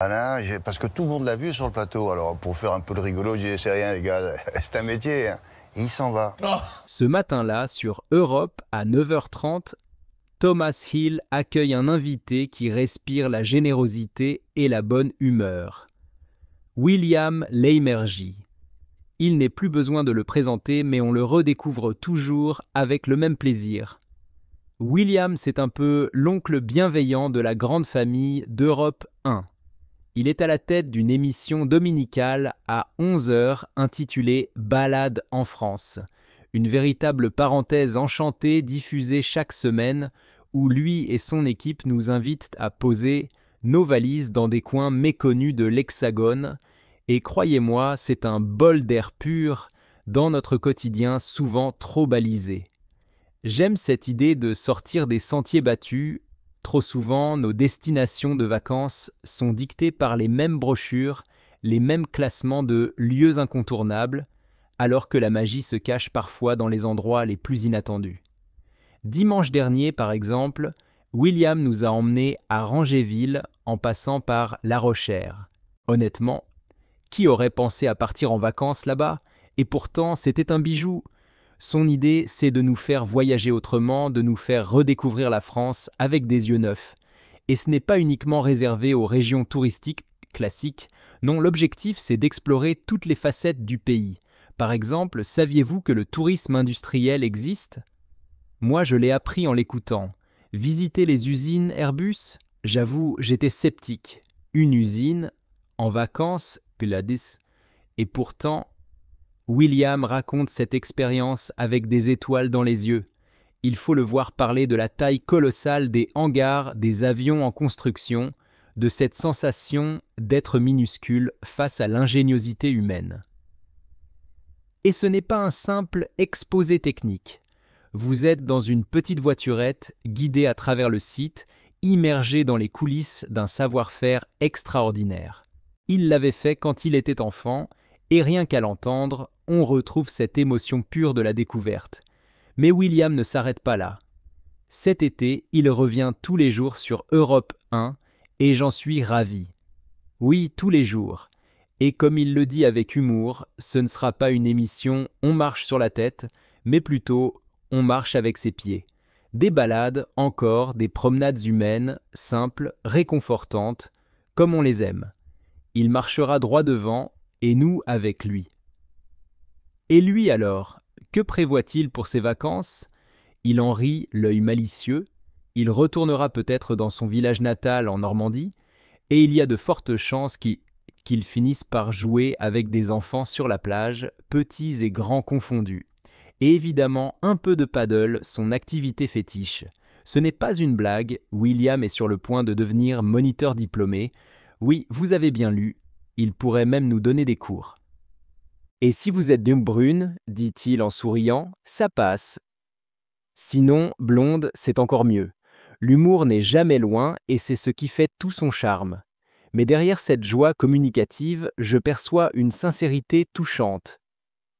Alain, parce que tout le monde l'a vu sur le plateau. Alors, pour faire un peu de rigolo, je dis, c'est rien, les gars, c'est un métier, hein. Et il s'en va. Oh. Ce matin-là, sur Europe, à 9h30, Thomas Hill accueille un invité qui respire la générosité et la bonne humeur. William Leimergie. Il n'est plus besoin de le présenter, mais on le redécouvre toujours avec le même plaisir. William, c'est un peu l'oncle bienveillant de la grande famille d'Europe 1. Il est à la tête d'une émission dominicale à 11h intitulée Balade en France. Une véritable parenthèse enchantée diffusée chaque semaine où lui et son équipe nous invitent à poser nos valises dans des coins méconnus de l'Hexagone. Et croyez-moi, c'est un bol d'air pur dans notre quotidien souvent trop balisé. J'aime cette idée de sortir des sentiers battus. Trop souvent, nos destinations de vacances sont dictées par les mêmes brochures, les mêmes classements de lieux incontournables, alors que la magie se cache parfois dans les endroits les plus inattendus. Dimanche dernier, par exemple, William nous a emmenés à Rangéville en passant par La Rochère. Honnêtement, qui aurait pensé à partir en vacances là-bas? Et pourtant, c'était un bijou. Son idée, c'est de nous faire voyager autrement, de nous faire redécouvrir la France avec des yeux neufs. Et ce n'est pas uniquement réservé aux régions touristiques classiques. Non, l'objectif, c'est d'explorer toutes les facettes du pays. Par exemple, saviez-vous que le tourisme industriel existe? Moi, je l'ai appris en l'écoutant. Visiter les usines Airbus? J'avoue, j'étais sceptique. Une usine, en vacances, Pilates. Et pourtant, William raconte cette expérience avec des étoiles dans les yeux. Il faut le voir parler de la taille colossale des hangars des avions en construction, de cette sensation d'être minuscule face à l'ingéniosité humaine. Et ce n'est pas un simple exposé technique. Vous êtes dans une petite voiturette, guidée à travers le site, immergé dans les coulisses d'un savoir-faire extraordinaire. Il l'avait fait quand il était enfant, et rien qu'à l'entendre, on retrouve cette émotion pure de la découverte. Mais William ne s'arrête pas là. Cet été, il revient tous les jours sur Europe 1, et j'en suis ravi. Oui, tous les jours. Et comme il le dit avec humour, ce ne sera pas une émission « on marche sur la tête », mais plutôt « on marche avec ses pieds ». Des balades, encore, des promenades humaines, simples, réconfortantes, comme on les aime. Il marchera droit devant, et nous avec lui. Et lui alors, que prévoit-il pour ses vacances? Il en rit, l'œil malicieux, il retournera peut-être dans son village natal en Normandie, et il y a de fortes chances qu'il finisse par jouer avec des enfants sur la plage, petits et grands confondus. Et évidemment, un peu de paddle, son activité fétiche. Ce n'est pas une blague, William est sur le point de devenir moniteur diplômé. Oui, vous avez bien lu, il pourrait même nous donner des cours. Et si vous êtes d'une brune, dit-il en souriant, ça passe. Sinon, blonde, c'est encore mieux. L'humour n'est jamais loin et c'est ce qui fait tout son charme. Mais derrière cette joie communicative, je perçois une sincérité touchante.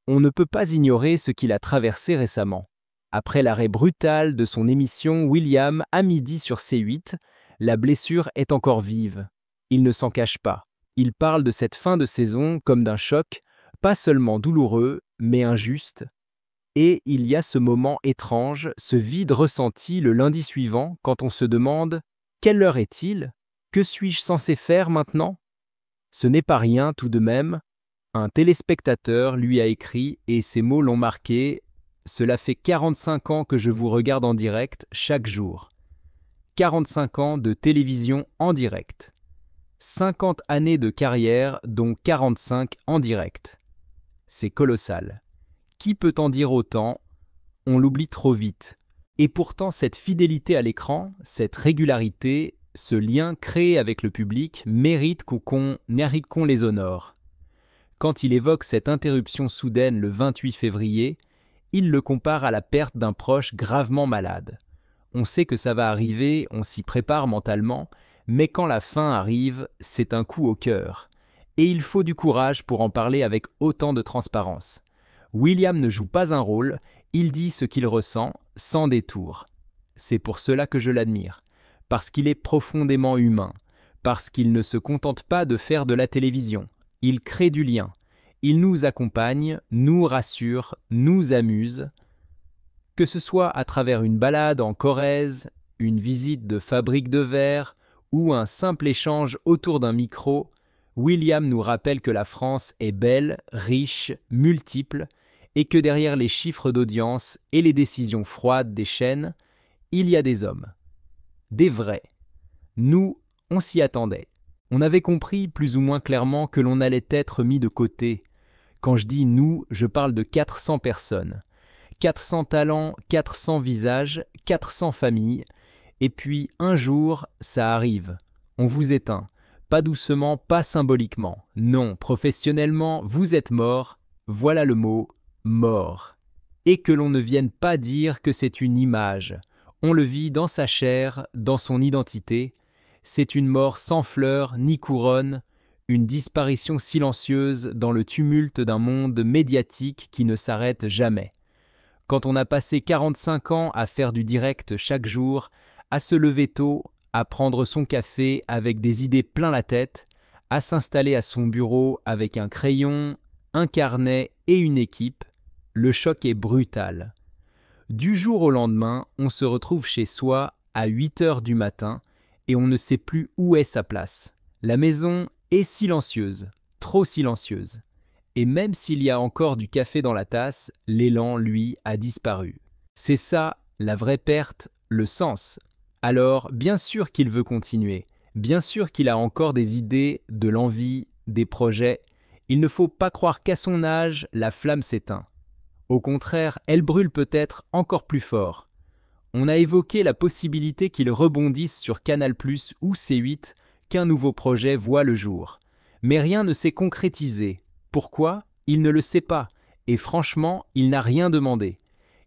On ne peut pas ignorer ce qu'il a traversé récemment. Après l'arrêt brutal de son émission William à midi sur C8, la blessure est encore vive. Il ne s'en cache pas. Il parle de cette fin de saison comme d'un choc, pas seulement douloureux, mais injuste. Et il y a ce moment étrange, ce vide ressenti le lundi suivant quand on se demande « Quelle heure est-il? Que suis-je censé faire maintenant ?» Ce n'est pas rien tout de même. Un téléspectateur lui a écrit et ces mots l'ont marqué « Cela fait 45 ans que je vous regarde en direct chaque jour. » 45 ans de télévision en direct. 50 années de carrière, dont 45 en direct. C'est colossal. Qui peut en dire autant? On l'oublie trop vite. Et pourtant, cette fidélité à l'écran, cette régularité, ce lien créé avec le public mérite qu'on les honore. Quand il évoque cette interruption soudaine le 28 février, il le compare à la perte d'un proche gravement malade. On sait que ça va arriver, on s'y prépare mentalement, mais quand la fin arrive, c'est un coup au cœur. Et il faut du courage pour en parler avec autant de transparence. William ne joue pas un rôle, il dit ce qu'il ressent, sans détour. C'est pour cela que je l'admire, parce qu'il est profondément humain, parce qu'il ne se contente pas de faire de la télévision. Il crée du lien. Il nous accompagne, nous rassure, nous amuse. Que ce soit à travers une balade en Corrèze, une visite de fabrique de verre ou un simple échange autour d'un micro, William nous rappelle que la France est belle, riche, multiple, et que derrière les chiffres d'audience et les décisions froides des chaînes, il y a des hommes. Des vrais. Nous, on s'y attendait. On avait compris plus ou moins clairement que l'on allait être mis de côté. Quand je dis nous, je parle de 400 personnes. 400 talents, 400 visages, 400 familles. Et puis, un jour, ça arrive. On vous éteint. Pas doucement, pas symboliquement. Non, professionnellement, vous êtes mort. Voilà le mot, mort. Et que l'on ne vienne pas dire que c'est une image. On le vit dans sa chair, dans son identité. C'est une mort sans fleurs ni couronne, une disparition silencieuse dans le tumulte d'un monde médiatique qui ne s'arrête jamais. Quand on a passé 45 ans à faire du direct chaque jour, à se lever tôt, à prendre son café avec des idées plein la tête, à s'installer à son bureau avec un crayon, un carnet et une équipe, le choc est brutal. Du jour au lendemain, on se retrouve chez soi à 8 heures du matin et on ne sait plus où est sa place. La maison est silencieuse, trop silencieuse. Et même s'il y a encore du café dans la tasse, l'élan, lui, a disparu. C'est ça, la vraie perte, le sens. Alors, bien sûr qu'il veut continuer, bien sûr qu'il a encore des idées, de l'envie, des projets. Il ne faut pas croire qu'à son âge, la flamme s'éteint. Au contraire, elle brûle peut-être encore plus fort. On a évoqué la possibilité qu'il rebondisse sur Canal+ ou C8, qu'un nouveau projet voit le jour. Mais rien ne s'est concrétisé. Pourquoi ? Il ne le sait pas. Et franchement, il n'a rien demandé.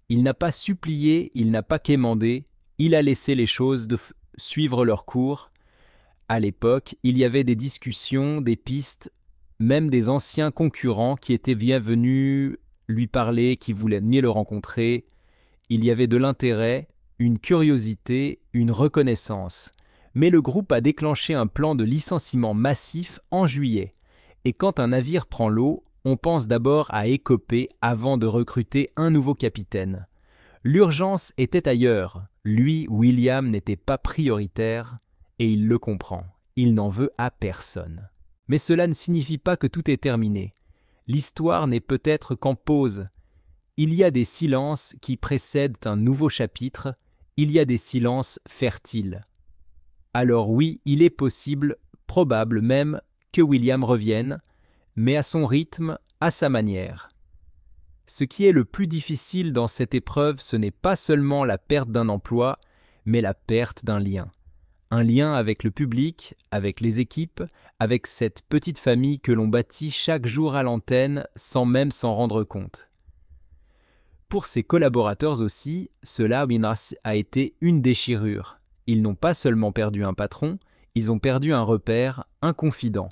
Il n'a pas supplié, il n'a pas quémandé. Il a laissé les choses suivre leur cours. À l'époque, il y avait des discussions, des pistes, même des anciens concurrents qui étaient bien venus lui parler, qui voulaient mieux le rencontrer. Il y avait de l'intérêt, une curiosité, une reconnaissance. Mais le groupe a déclenché un plan de licenciement massif en juillet. Et quand un navire prend l'eau, on pense d'abord à écoper avant de recruter un nouveau capitaine. L'urgence était ailleurs. Lui, William, n'était pas prioritaire, et il le comprend. Il n'en veut à personne. Mais cela ne signifie pas que tout est terminé. L'histoire n'est peut-être qu'en pause. Il y a des silences qui précèdent un nouveau chapitre, il y a des silences fertiles. Alors oui, il est possible, probable même, que William revienne, mais à son rythme, à sa manière. Ce qui est le plus difficile dans cette épreuve, ce n'est pas seulement la perte d'un emploi, mais la perte d'un lien. Un lien avec le public, avec les équipes, avec cette petite famille que l'on bâtit chaque jour à l'antenne sans même s'en rendre compte. Pour ses collaborateurs aussi, cela a été une déchirure. Ils n'ont pas seulement perdu un patron, ils ont perdu un repère, un confident.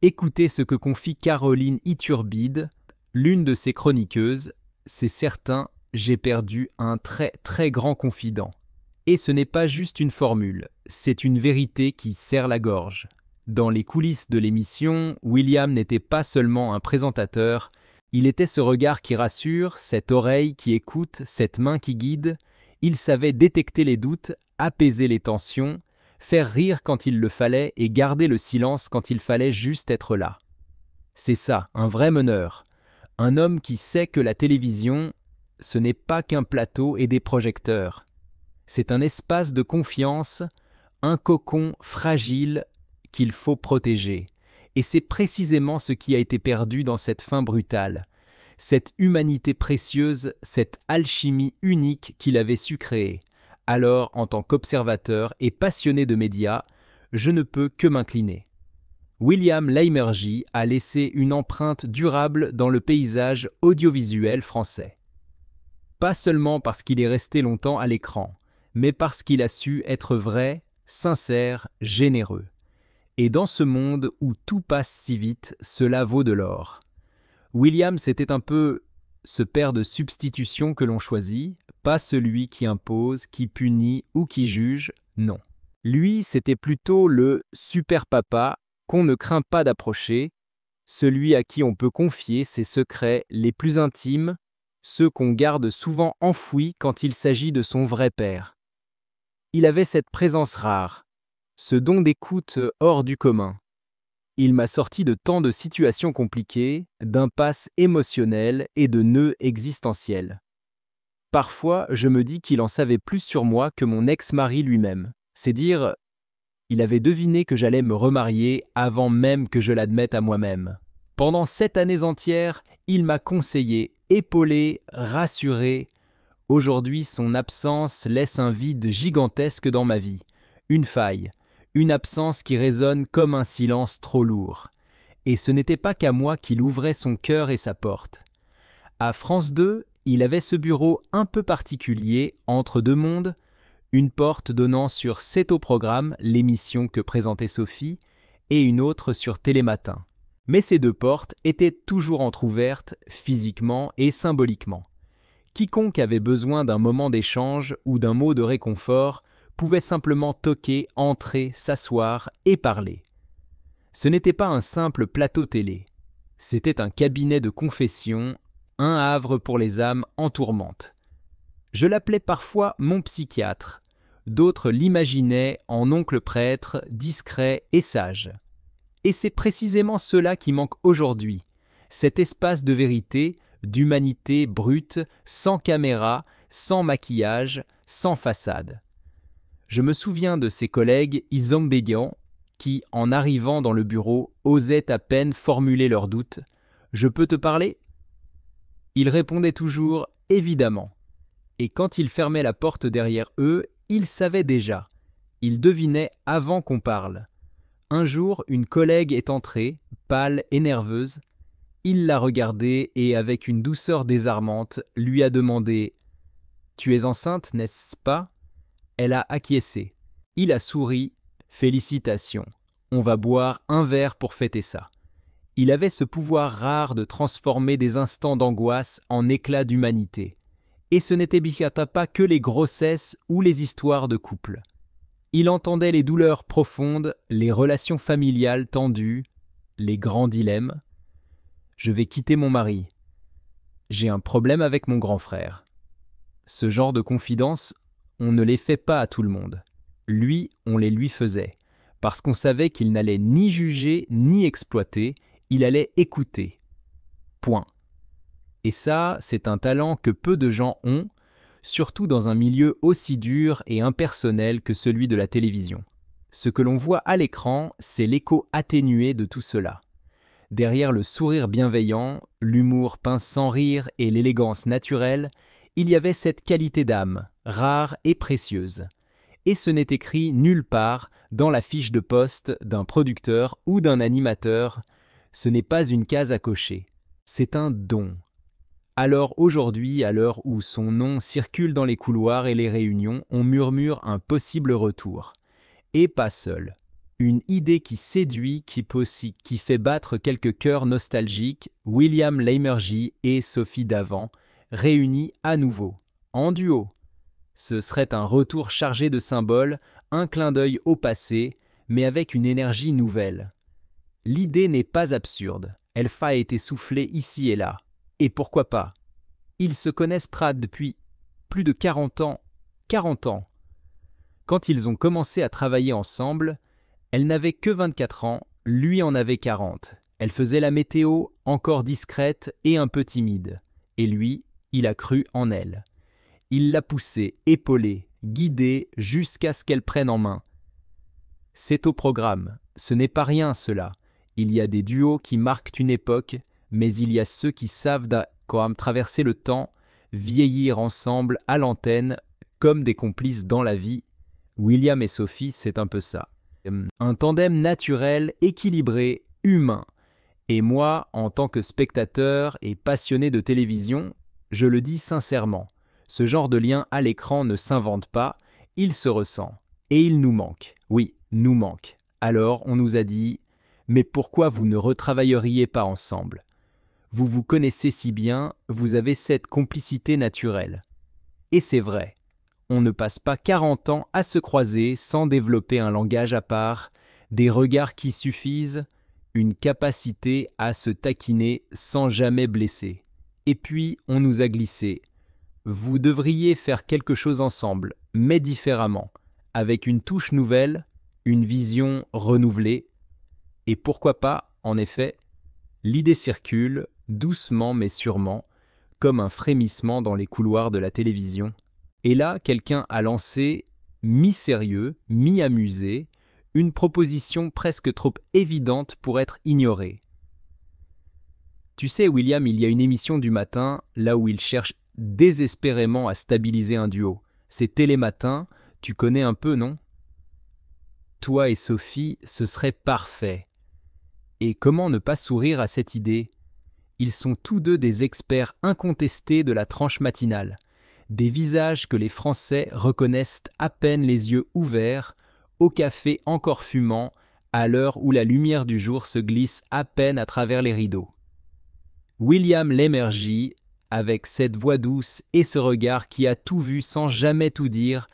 Écoutez ce que confie Caroline Iturbide, l'une de ses chroniqueuses. C'est certain, j'ai perdu un très très grand confident. Et ce n'est pas juste une formule, c'est une vérité qui serre la gorge. Dans les coulisses de l'émission, William n'était pas seulement un présentateur, il était ce regard qui rassure, cette oreille qui écoute, cette main qui guide. Il savait détecter les doutes, apaiser les tensions, faire rire quand il le fallait et garder le silence quand il fallait juste être là. C'est ça, un vrai meneur. Un homme qui sait que la télévision, ce n'est pas qu'un plateau et des projecteurs. C'est un espace de confiance, un cocon fragile qu'il faut protéger. Et c'est précisément ce qui a été perdu dans cette fin brutale. Cette humanité précieuse, cette alchimie unique qu'il avait su créer. Alors, en tant qu'observateur et passionné de médias, je ne peux que m'incliner. William Leimergie a laissé une empreinte durable dans le paysage audiovisuel français. Pas seulement parce qu'il est resté longtemps à l'écran, mais parce qu'il a su être vrai, sincère, généreux. Et dans ce monde où tout passe si vite, cela vaut de l'or. William, c'était un peu ce père de substitution que l'on choisit, pas celui qui impose, qui punit ou qui juge, non. Lui, c'était plutôt le super papa qu'on ne craint pas d'approcher, celui à qui on peut confier ses secrets les plus intimes, ceux qu'on garde souvent enfouis quand il s'agit de son vrai père. Il avait cette présence rare, ce don d'écoute hors du commun. Il m'a sorti de tant de situations compliquées, d'impasses émotionnelles et de nœuds existentiels. Parfois, je me dis qu'il en savait plus sur moi que mon ex-mari lui-même. C'est dire, il avait deviné que j'allais me remarier avant même que je l'admette à moi-même. Pendant 7 années entières, il m'a conseillé, épaulé, rassuré. Aujourd'hui, son absence laisse un vide gigantesque dans ma vie, une faille, une absence qui résonne comme un silence trop lourd. Et ce n'était pas qu'à moi qu'il ouvrait son cœur et sa porte. À France 2, il avait ce bureau un peu particulier entre deux mondes, une porte donnant sur C'est au programme, l'émission que présentait Sophie, et une autre sur Télématin. Mais ces deux portes étaient toujours entr'ouvertes, physiquement et symboliquement. Quiconque avait besoin d'un moment d'échange ou d'un mot de réconfort pouvait simplement toquer, entrer, s'asseoir et parler. Ce n'était pas un simple plateau télé. C'était un cabinet de confession, un havre pour les âmes en tourmente. Je l'appelais parfois mon psychiatre. D'autres l'imaginaient en oncle prêtre, discret et sage. Et c'est précisément cela qui manque aujourd'hui, cet espace de vérité, d'humanité brute, sans caméra, sans maquillage, sans façade. Je me souviens de ses collègues isombédiants qui, en arrivant dans le bureau, osaient à peine formuler leurs doutes. « Je peux te parler ?» Ils répondaient toujours « évidemment ». Et quand ils fermaient la porte derrière eux, ils savaient déjà. Ils devinaient avant qu'on parle. Un jour, une collègue est entrée, pâle et nerveuse. Il l'a regardée et, avec une douceur désarmante, lui a demandé « Tu es enceinte, n'est-ce pas ?» Elle a acquiescé. Il a souri. « Félicitations. On va boire un verre pour fêter ça. » Il avait ce pouvoir rare de transformer des instants d'angoisse en éclats d'humanité. Et ce n'était pas que les grossesses ou les histoires de couple. Il entendait les douleurs profondes, les relations familiales tendues, les grands dilemmes. Je vais quitter mon mari. J'ai un problème avec mon grand frère. Ce genre de confidences, on ne les fait pas à tout le monde. Lui, on les lui faisait, parce qu'on savait qu'il n'allait ni juger ni exploiter, il allait écouter. Point. Et ça, c'est un talent que peu de gens ont, surtout dans un milieu aussi dur et impersonnel que celui de la télévision. Ce que l'on voit à l'écran, c'est l'écho atténué de tout cela. Derrière le sourire bienveillant, l'humour pince sans rire et l'élégance naturelle, il y avait cette qualité d'âme, rare et précieuse. Et ce n'est écrit nulle part dans la fiche de poste d'un producteur ou d'un animateur. Ce n'est pas une case à cocher, c'est un don. Alors aujourd'hui, à l'heure où son nom circule dans les couloirs et les réunions, on murmure un possible retour. Et pas seul. Une idée qui séduit, qui fait battre quelques cœurs nostalgiques, William Leimergie et Sophie Davant, réunis à nouveau, en duo. Ce serait un retour chargé de symboles, un clin d'œil au passé, mais avec une énergie nouvelle. L'idée n'est pas absurde, elle a été soufflée ici et là. Et pourquoi pas? Ils se connaissent depuis plus de 40 ans. 40 ans. Quand ils ont commencé à travailler ensemble, elle n'avait que 24 ans, lui en avait 40. Elle faisait la météo, encore discrète et un peu timide. Et lui, il a cru en elle. Il l'a poussée, épaulée, guidée jusqu'à ce qu'elle prenne en main. C'est au programme. Ce n'est pas rien cela. Il y a des duos qui marquent une époque, mais il y a ceux qui savent traverser le temps, vieillir ensemble à l'antenne, comme des complices dans la vie. William et Sophie, c'est un peu ça. Un tandem naturel, équilibré, humain. Et moi, en tant que spectateur et passionné de télévision, je le dis sincèrement, ce genre de lien à l'écran ne s'invente pas, il se ressent. Et il nous manque. Oui, nous manque. Alors, on nous a dit « Mais pourquoi vous ne retravailleriez pas ensemble ? Vous vous connaissez si bien, vous avez cette complicité naturelle. » Et c'est vrai. on ne passe pas 40 ans à se croiser sans développer un langage à part, des regards qui suffisent, une capacité à se taquiner sans jamais blesser. Et puis, on nous a glissé. Vous devriez faire quelque chose ensemble, mais différemment, avec une touche nouvelle, une vision renouvelée. Et pourquoi pas, en effet, l'idée circule, doucement mais sûrement, comme un frémissement dans les couloirs de la télévision. Et là, quelqu'un a lancé, mi-sérieux, mi-amusé, une proposition presque trop évidente pour être ignorée. Tu sais, William, il y a une émission du matin, là où il cherche désespérément à stabiliser un duo. C'est Télématin, tu connais un peu, non? Toi et Sophie, ce serait parfait. Et comment ne pas sourire à cette idée? Ils sont tous deux des experts incontestés de la tranche matinale, des visages que les Français reconnaissent à peine les yeux ouverts, au café encore fumant, à l'heure où la lumière du jour se glisse à peine à travers les rideaux. William Lémergie, avec cette voix douce et ce regard qui a tout vu sans jamais tout dire,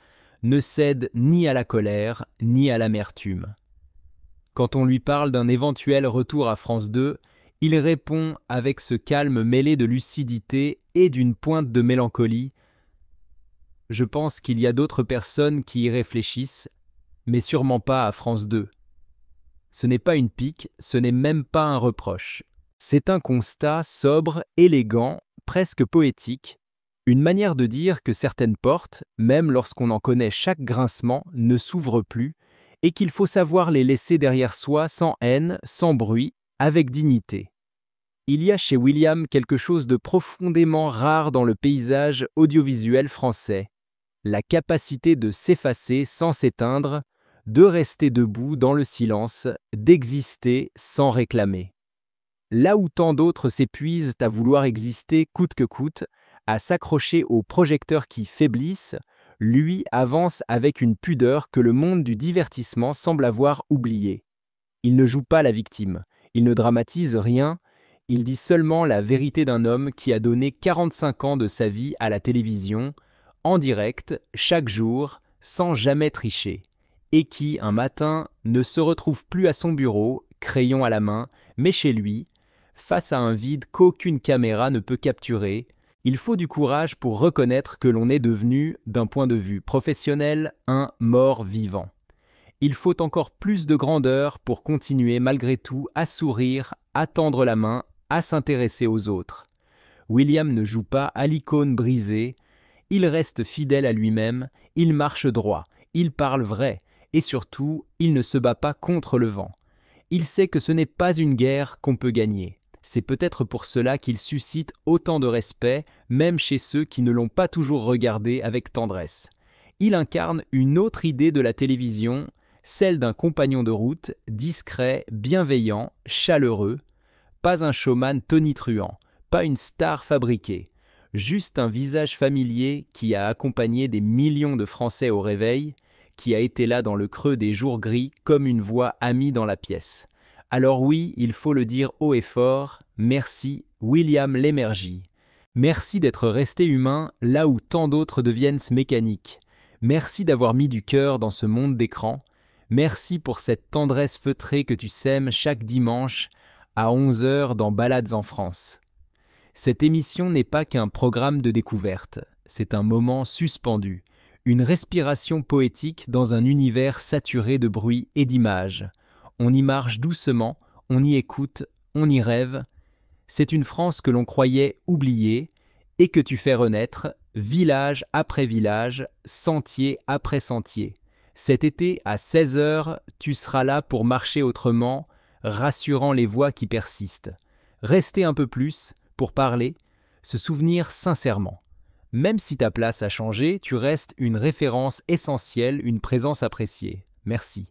ne cède ni à la colère, ni à l'amertume. Quand on lui parle d'un éventuel retour à France 2, il répond avec ce calme mêlé de lucidité et d'une pointe de mélancolie. Je pense qu'il y a d'autres personnes qui y réfléchissent, mais sûrement pas à France 2. Ce n'est pas une pique, ce n'est même pas un reproche. C'est un constat sobre, élégant, presque poétique, une manière de dire que certaines portes, même lorsqu'on en connaît chaque grincement, ne s'ouvrent plus, et qu'il faut savoir les laisser derrière soi sans haine, sans bruit, avec dignité. Il y a chez William quelque chose de profondément rare dans le paysage audiovisuel français, la capacité de s'effacer sans s'éteindre, de rester debout dans le silence, d'exister sans réclamer. Là où tant d'autres s'épuisent à vouloir exister coûte que coûte, à s'accrocher aux projecteurs qui faiblissent, lui avance avec une pudeur que le monde du divertissement semble avoir oubliée. Il ne joue pas la victime, il ne dramatise rien, il dit seulement la vérité d'un homme qui a donné 45 ans de sa vie à la télévision, en direct, chaque jour, sans jamais tricher, et qui, un matin, ne se retrouve plus à son bureau, crayon à la main, mais chez lui, face à un vide qu'aucune caméra ne peut capturer. Il faut du courage pour reconnaître que l'on est devenu, d'un point de vue professionnel, un mort-vivant. Il faut encore plus de grandeur pour continuer malgré tout à sourire, à tendre la main, à s'intéresser aux autres. William ne joue pas à l'icône brisée, il reste fidèle à lui-même, il marche droit, il parle vrai, et surtout, il ne se bat pas contre le vent. Il sait que ce n'est pas une guerre qu'on peut gagner. C'est peut-être pour cela qu'il suscite autant de respect, même chez ceux qui ne l'ont pas toujours regardé avec tendresse. Il incarne une autre idée de la télévision, celle d'un compagnon de route, discret, bienveillant, chaleureux, pas un showman tonitruant, pas une star fabriquée, juste un visage familier qui a accompagné des millions de Français au réveil, qui a été là dans le creux des jours gris comme une voix amie dans la pièce. Alors oui, il faut le dire haut et fort, merci William Lémergie. Merci d'être resté humain là où tant d'autres deviennent mécaniques. Merci d'avoir mis du cœur dans ce monde d'écran. Merci pour cette tendresse feutrée que tu sèmes chaque dimanche à 11h dans Balades en France. Cette émission n'est pas qu'un programme de découverte, c'est un moment suspendu, une respiration poétique dans un univers saturé de bruit et d'images. On y marche doucement, on y écoute, on y rêve. C'est une France que l'on croyait oubliée et que tu fais renaître, village après village, sentier après sentier. Cet été, à 16h, tu seras là pour marcher autrement, rassurant les voix qui persistent. Rester un peu plus, pour parler, se souvenir sincèrement. Même si ta place a changé, tu restes une référence essentielle, une présence appréciée. Merci.